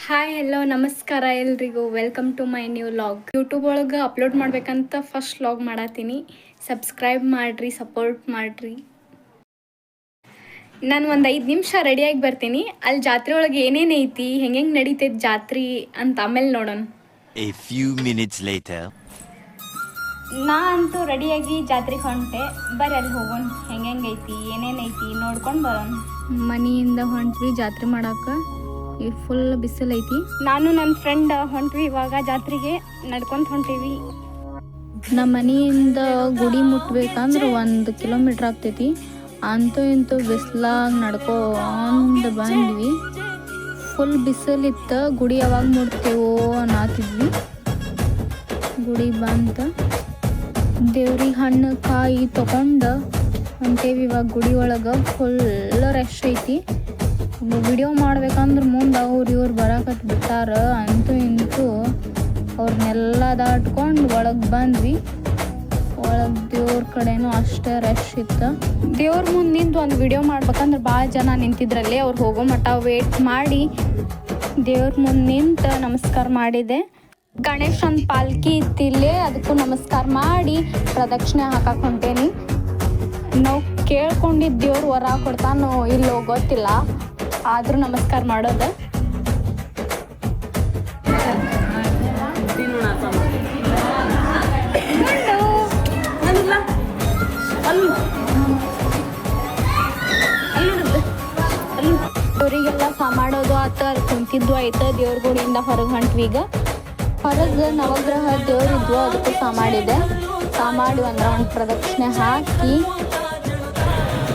Hi hello ನಮಸ್ಕಾರ ಎಲ್ರಿಗೂ welcome to my new vlog. YouTube ಒಳಗೆ ಅಪ್ಲೋಡ್ ಮಾಡ್ಬೇಕಂತ ಫಸ್ಟ್ ಲಾಗ್ ಮಾಡತ್ತೀನಿ. ಸಬ್ಸ್ಕ್ರೈಬ್ ಮಾಡಿರಿ, ಸಪೋರ್ಟ್ ಮಾಡಿರಿ. ನಾನು ಒಂದು 5 ನಿಮಿಷ ರೆಡಿಯಾಗಿ ಬರ್ತೀನಿ. ಅಲ್ಲಿ ಜಾತ್ರೆ ಒಳಗೆ ಏನೇನು ಐತಿ, ಹೆಂಗೆ ನಡೀತೈತೆ ಜಾತ್ರೆ ಅಂತ ಆಮೇಲೆ ನೋಡೋಣ. A few minutes later. ನಾ ಅಂತೂ ರೆಡಿಯಾಗಿ ಜಾತ್ರೆಗೆ ಹೊಂಟೆ. ಬರ್ರಿ ಅಲ್ಲಿ ಹೋಗೋಣ, ಹೆಂಗೆ ಐತಿ ಏನೇನೈತಿ ನೋಡ್ಕೊಂಡು ಬರೋಣ. ಮನೆಯಿಂದ ಹೊಂಟ್ವಿ ಜಾತ್ರೆ ಮಾಡಕ್ಕೆ. ಈ ಫುಲ್ ಬಿಸಿಲು ಐತಿ. ನಾನು ನನ್ನ ಫ್ರೆಂಡ್ ಹೊಂಟ್ವಿ ಇವಾಗ ಜಾತ್ರೆಗೆ ನಡ್ಕೊಂತ ಹೊಂಟೀವಿ. ನಮ್ಮ ಮನೆಯಿಂದ ಗುಡಿ ಮುಟ್ಬೇಕಂದ್ರೆ 1 ಕಿಲೋಮೀಟ್ರ್ ಆಗ್ತೈತಿ. ಅಂತೂ ಇಂತೂ ಬಿಸಿಲಾಗ ನಡ್ಕೊಂಡು ಬಂದ್ವಿ. ಫುಲ್ ಬಿಸಿಲಿತ್ತು. ಗುಡಿ ಯಾವಾಗ ಮುಟ್ತೇವೋ ಅನ್ನತ್ತಿದ್ವಿ. ಗುಡಿ ಬಂತ ದೇವ್ರಿಗೆ ಹಣ್ಣು ಕಾಯಿ ತೊಗೊಂಡು ಹೊಂಟೇವಿ. ಇವಾಗ ಗುಡಿ ಒಳಗೆ ಫುಲ್ ರಶ್ ಐತಿ. ವಿಡಿಯೋ ಮಾಡ್ಬೇಕಂದ್ರೆ ಮುಂದೆ ಇವ್ರು ಬರಾಕತ್ ಬಿಟ್ಟಾರ. ಅಂತೂ ಇಂತೂ ಅವ್ರನ್ನೆಲ್ಲ ದಾಟ್ಕೊಂಡು ಒಳಗೆ ಬಂದ್ವಿ. ಒಳಗೆ ದೇವ್ರ ಕಡೆನೂ ಅಷ್ಟೇ ರಶ್ ಇತ್ತು. ದೇವ್ರ ಮುಂದೆ ನಿಂತು ಒಂದು ವಿಡಿಯೋ ಮಾಡ್ಬೇಕಂದ್ರೆ ಭಾಳ ಜನ ನಿಂತಿದ್ರಲ್ಲಿ. ಅವ್ರು ಹೋಗೋ ಮಟ್ಟ ವೇಟ್ ಮಾಡಿ ದೇವ್ರ ಮುಂದೆ ನಿಂತು ನಮಸ್ಕಾರ ಮಾಡಿದೆ. ಗಣೇಶನ ಪಾಲ್ಕಿ ಇತ್ತಿಲ್ಲೇ, ಅದಕ್ಕೂ ನಮಸ್ಕಾರ ಮಾಡಿ ಪ್ರದಕ್ಷಿಣೆ ಹಾಕಕ್ಕೆ ಹೊಂಟೇನಿ. ನಾವು ಕೇಳ್ಕೊಂಡಿದ್ದು ದೇವ್ರು ವರ ಕೊಡ್ತಾನೋ ಇಲ್ಲೋ ಗೊತ್ತಿಲ್ಲ, ಆದರೂ ನಮಸ್ಕಾರ ಮಾಡೋದು. ದೇವ್ರಿಗೆಲ್ಲ ಸಾಮಾಡೋದು ಆತ, ಅಲ್ಲಿ ಕುಂತಿದ್ದು ಆಯ್ತು. ದೇವ್ರ ಗುಡಿಯಿಂದ ಹೊರಗೆ ಹೊಂಟ್ವಿ. ಈಗ ಹೊರಗೆ ನವಗ್ರಹ ದೇವ್ರಿದ್ವು, ಅದಕ್ಕೂ ಸಾಮಾಡಿದೆ. ಸಾಮಾಡಿ ಒಂದು ರೌಂಡ್ ಪ್ರದಕ್ಷಿಣೆ ಹಾಕಿ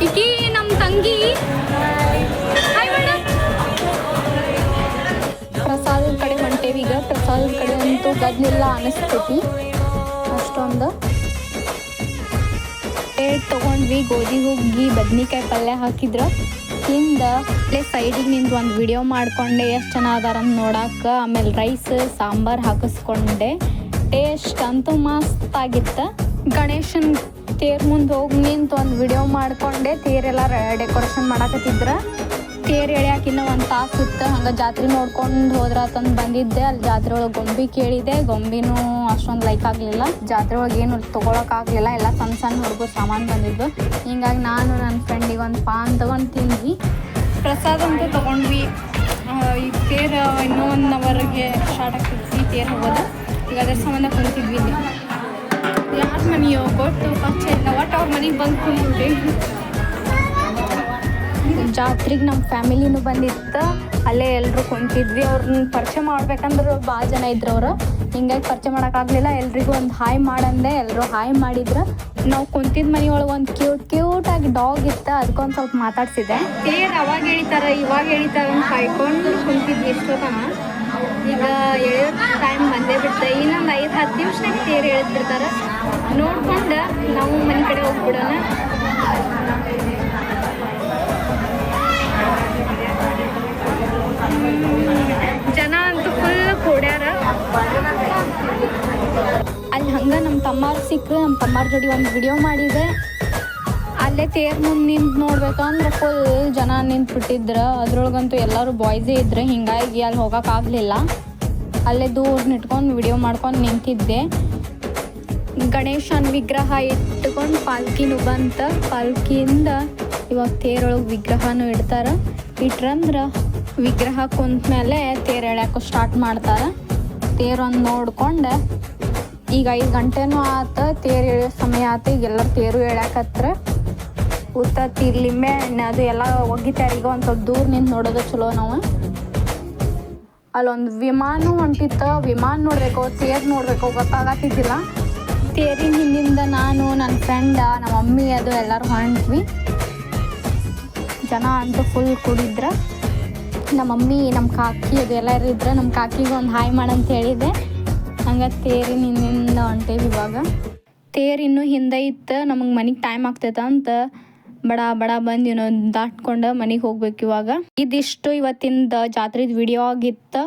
ಈಕಿ ನಮ್ಮ ತಂಗಿ ಪ್ರಸಾದದ ಕಡೆ ಹೊಂಟೇವಿ. ಈಗ ಪ್ರಸಾದದ ಕಡೆ ಅಂತೂ ಗದ್ಲಿಲ್ಲ ಅನಿಸ್ತೈತಿ ಅಷ್ಟೊಂದು. ಪ್ಲೇಟ್ ತೊಗೊಂಡ್ವಿ. ಗೋಧಿ ಹುಗ್ಗಿ ಬದ್ನಿಕಾಯಿ ಪಲ್ಯ ಹಾಕಿದ್ರ ಹಿಂದೆ ಸೈಡಿಗೆ ನಿಂತು ಒಂದು ವಿಡಿಯೋ ಮಾಡಿಕೊಂಡೆ ಎಷ್ಟು ಜನ ಅದಾರಂತ ನೋಡಕ್ಕೆ. ಆಮೇಲೆ ರೈಸ್ ಸಾಂಬಾರು ಹಾಕಿಸ್ಕೊಂಡೆ. ಟೇಸ್ಟ್ ಅಂತೂ ಮಸ್ತ್ ಆಗಿತ್ತು. ಗಣೇಶನ್ ತೇರ್ ಮುಂದೆ ಹೋಗಿ ನಿಂತು ಒಂದು ವಿಡಿಯೋ ಮಾಡಿಕೊಂಡೆ. ತೇರೆಲ್ಲ ಡೆಕೋರೇಷನ್ ಮಾಡಕತ್ತಿದ್ರ. ತೇರು ಎಳ್ಯಾಕಿನ್ನ 1 ತಾಸು ಇತ್ತು. ಹಂಗೆ ಜಾತ್ರೆ ನೋಡ್ಕೊಂಡು ಹೋದ್ರ ತಂದು ಬಂದಿದ್ದೆ. ಅಲ್ಲಿ ಜಾತ್ರೆ ಒಳಗೆ ಗೊಂಬೆ ಕೇಳಿದೆ. ಗೊಂಬಿನೂ ಅಷ್ಟೊಂದು ಲೈಕ್ ಆಗಲಿಲ್ಲ. ಜಾತ್ರೆ ಒಳಗೆ ಏನು ತೊಗೊಳಕ್ಕಾಗಲಿಲ್ಲ. ಎಲ್ಲ ಸಣ್ಣ ಹುಡುಗರು ಸಾಮಾನು ಬಂದಿದ್ದು. ಹಿಂಗಾಗಿ ನಾನು ನನ್ನ ಫ್ರೆಂಡಿಗೆ ಒಂದು ಪಾನ್ ತೊಗೊಂಡು ತಿಂದ್ವಿ. ಪ್ರಸಾದ ಅಂತೂ ತೊಗೊಂಡ್ವಿ. ಈ ತೇರು ಇನ್ನೂ 1 ಅವರ್ಗೆ ಸ್ಟಾರ್ಟ್ ಆಗ್ತಿದ್ವಿ ತೇರು ಹೋಗೋದು. ಈಗ ಅದ್ರ ಸಂಬಂಧ ಕುಂತಿದ್ವಿ. ಯಾರ ಮನೆಯೋ ಕೊಟ್ಟು ಪರಿಚಯ ಇಲ್ಲ, ಒಟ್ಟು ಅವ್ರ ಮನೆಗೆ ಬಂದು ಕುಂತಿದ್ವಿ. ಜಾತ್ರೆಗೆ ನಮ್ಮ ಫ್ಯಾಮಿಲಿನೂ ಬಂದಿತ್ತು. ಅಲ್ಲೇ ಎಲ್ಲರೂ ಕುಂತಿದ್ವಿ. ಅವ್ರನ್ನ ಪರಿಚಯ ಮಾಡ್ಬೇಕಂದ್ರೆ ಭಾಳ ಜನ ಇದ್ರು ಅವರು. ಹಿಂಗಾಗಿ ಪರಿಚಯ ಮಾಡೋಕ್ಕಾಗಲಿಲ್ಲ. ಎಲ್ರಿಗೂ ಒಂದು ಹಾಯ್ ಮಾಡಂದೆ. ಎಲ್ಲರೂ ಹಾಯ್ ಮಾಡಿದ್ರು. ನಾವು ಕುಂತಿದ್ದ ಮನೆಯೊಳಗೆ ಒಂದು ಕ್ಯೂಟಾಗಿ ಡಾಗ್ ಇತ್ತು. ಅದಕ್ಕೊಂದು ಸ್ವಲ್ಪ ಮಾತಾಡ್ಸಿದೆ. ತೇರು ಅವಾಗ ಎಳಿತಾರೆ ಇವಾಗ ಎಳಿತಾರೆ ಅಂತ ಕಾಯ್ಕೊಂಡು ಕುಂತಿದ್ವಿ ಎಷ್ಟೊತ್ತನ. ಈಗ ಎಳೆಯೋ ಟೈಮ್ ಬಂದೇ ಬಿಡ್ತಾರೆ. ಇನ್ನೊಂದು 5-10 ನಿಮಿಷನಾಗ ತೇರು ಎಳೆದ್ಬಿಡ್ತಾರೆ. ನೋಡ್ಕೊಂಡು ನಾವು ಮನೆ ಕಡೆ ಹೋಗ್ಬಿಡೋಣ. ಜನ ಅಂತೂ ಫುಲ್ ಕೂಡ್ಯಾರ. ಅಲ್ಲಿ ಹಂಗೆ ನಮ್ಮ ತಮ್ಮಾರು ಸಿಕ್ಕರು. ನಮ್ಮ ತಮ್ಮಾರ ಜೋಡಿ ಒಂದು ವಿಡಿಯೋ ಮಾಡಿದೆ. ಅಲ್ಲೇ ತೇರು ಮುಂದೆ ನಿಂತು ನೋಡ್ಬೇಕಂದ್ರೆ ಫುಲ್ ಜನ ನಿಂತ್ಬಿಟ್ಟಿದ್ರು. ಅದ್ರೊಳಗಂತೂ ಎಲ್ಲರೂ ಬಾಯ್ಸೇ ಇದ್ರು. ಹಿಂಗಾಗಿ ಅಲ್ಲಿ ಹೋಗೋಕ್ಕಾಗಲಿಲ್ಲ. ಅಲ್ಲೇ ದೂರ ನಿಟ್ಕೊಂಡು ವಿಡಿಯೋ ಮಾಡ್ಕೊಂಡು ನಿಂತಿದ್ದೆ. ಗಣೇಶನ ವಿಗ್ರಹ ಇಟ್ಕೊಂಡು ಪಾಲ್ಕಿನೂ ಬಂತ. ಪಾಲ್ಕಿಯಿಂದ ಇವಾಗ ತೇರೊಳಗೆ ವಿಗ್ರಹನೂ ಇಡ್ತಾರೆ. ಇಟ್ರಂದ್ರೆ ವಿಗ್ರಹ ಕುಂತ ಮೇಲೆ ತೇರು ಎಳ್ಯಾಕೋ ಸ್ಟಾರ್ಟ್ ಮಾಡ್ತಾರೆ. ತೇರೊಂದು ನೋಡ್ಕೊಂಡು ಈಗ 5 ಗಂಟೆನೂ ಆತ. ತೇರು ಎಳೆಯೋ ಸಮಯ ಆತು. ಈಗ ಎಲ್ಲರೂ ತೇರು ಎಳ್ಯಾಕತ್ರ ಉತ್ತತ್ತಿ ಲಿಂಬೆ ಹಣ್ಣು ಅದು ಎಲ್ಲ ಒಗಿತಾರೆ. ಈಗ ಒಂದು ಸ್ವಲ್ಪ ದೂರ ನಿಂತು ನೋಡೋದು ಚಲೋ. ನಾವು ಅಲ್ಲೊಂದು ವಿಮಾನ ಹೊಂಟಿತ್ತು. ವಿಮಾನ ನೋಡಬೇಕು ತೇರು ನೋಡಬೇಕು ಗೊತ್ತಾಗತ್ತಿದ್ದಿಲ್ಲ. ತೇರಿನ ಹಿಂದಿಂದ ನಾನು ನನ್ನ ಫ್ರೆಂಡ ನಮ್ಮ ಮಮ್ಮಿ ಅದು ಎಲ್ಲರೂ ಹೊಂಟ್ವಿ. ಜನ ಅಂತೂ ಫುಲ್ ಕೂಡಿದ್ರ. ನಮ್ಮ ಮಮ್ಮಿ ನಮ್ಮ ಕಾಕಿ ಅದು ಎಲ್ಲರೂ ಇದ್ರೆ ನಮ್ಮ ಕಾಕಿಗೆ ಒಂದು ಹಾಯ್ ಮಾಡಂತ ಹೇಳಿದೆ. ಹಂಗೆ ತೇರಿನ ಹಿಂದಿಂದ ಹೊಂಟೇವಿ. ಇವಾಗ ತೇರು ಇನ್ನೂ ಹಿಂದೆ ಇತ್ತು. ನಮಗೆ ಮನೆಗೆ ಟೈಮ್ ಆಗ್ತೈತೆ ಅಂತ ಬಡ ಬಂದು ದಾಟ್ಕೊಂಡು ಮನೆಗೆ ಹೋಗ್ಬೇಕು. ಇವಾಗ ಇದಿಷ್ಟು ಇವತ್ತಿಂದ ಜಾತ್ರೆದು ವಿಡಿಯೋ ಆಗಿತ್ತು.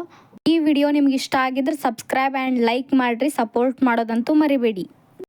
ಈ ವಿಡಿಯೋ ನಿಮ್ಗೆ ಇಷ್ಟ ಆಗಿದ್ರೆ ಸಬ್ಸ್ಕ್ರೈಬ್ ಆ್ಯಂಡ್ ಲೈಕ್ ಮಾಡಿರಿ. ಸಪೋರ್ಟ್ ಮಾಡೋದಂತೂ ಮರಿಬೇಡಿ.